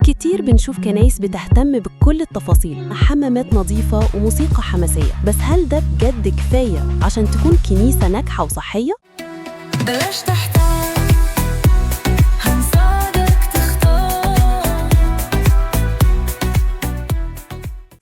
كتير بنشوف كنايس بتهتم بكل التفاصيل، حمامات نظيفة وموسيقى حماسية، بس هل ده بجد كفاية عشان تكون كنيسة ناجحة وصحية؟ بلاش تحتار، هنساعدك تختار.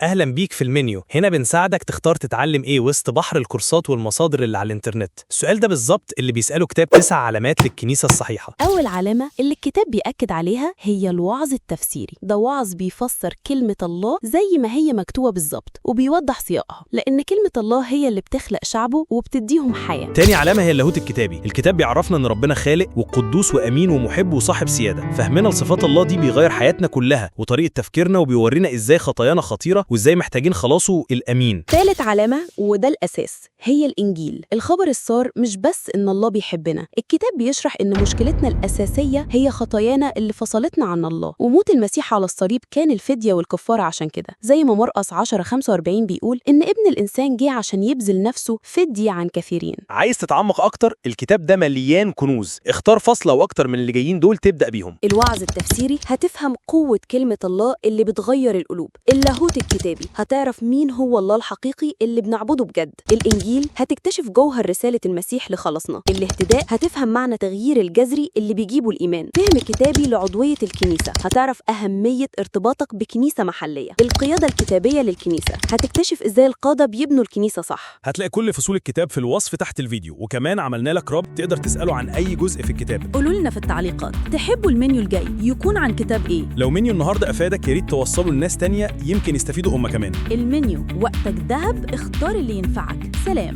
أهلا بيك في المنيو. هنا بنساعدك تختار تتعلم إيه وسط بحر الكورسات والمصادر اللي على الإنترنت. السؤال ده بالظبط اللي بيسأله كتاب 9 علامات للكنيسة الصحيحة. أول علامة اللي الكتاب بيأكد عليها هي الوعظ التفسيري. ده وعظ بيفسر كلمة الله زي ما هي مكتوبة بالظبط وبيوضح سياقها، لأن كلمة الله هي اللي بتخلق شعبه وبتديهم حياة. تاني علامة هي اللاهوت الكتابي. الكتاب بيعرفنا إن ربنا خالق وقدوس وأمين ومحب وصاحب سيادة. فهمنا لصفات الله دي بيغير حياتنا كلها وطريقة تفكيرنا، وبيورينا إزاي خطايانا خطيرة وإزاي محتاجين خلاصه الأمين. ثالث علامة وده الأساس هي الإنجيل. الخبر السار مش بس إن الله بيحبنا، الكتاب بيشرح إن مشكلتنا الأساسية هي خطايانا اللي فصلتنا عن الله، وموت المسيح على الصليب كان الفدية والكفارة عشان كده. زي ما مرقس 10:45 بيقول إن ابن الإنسان جه عشان يبذل نفسه فدية عن كثيرين. عايز تتعمق أكتر؟ الكتاب ده مليان كنوز. اختار فصل أو أكتر من اللي جايين دول تبدأ بيهم. الوعظ التفسيري هتفهم قوة كلمة الله اللي بتغير القلوب. اللاهوت الكتابي هتعرف مين هو الله الحقيقي اللي بنعبده بجد. الإنجيل هتكتشف جوهر رسالة المسيح لخلصنا. الاهتداء هتفهم معنى تغيير الجذري اللي بيجيبه الإيمان. فهم كتابي لعضوية الكنيسة هتعرف أهمية ارتباطك بكنيسة محلية. القيادة الكتابية للكنيسة هتكتشف إزاي القادة بيبنوا الكنيسة صح. هتلاقي كل فصول الكتاب في الوصف تحت الفيديو، وكمان عملنا لك رابط تقدر تسأله عن أي جزء في الكتاب. قولوا لنا في التعليقات تحبوا المنيو الجاي يكون عن كتاب ايه؟ لو منيو النهارده أفادك يا ريت توصله لناس تانية يمكن يستفيدوا هم كمان. المنيو وقتك ذهب، اختار اللي ينفعك. سلام.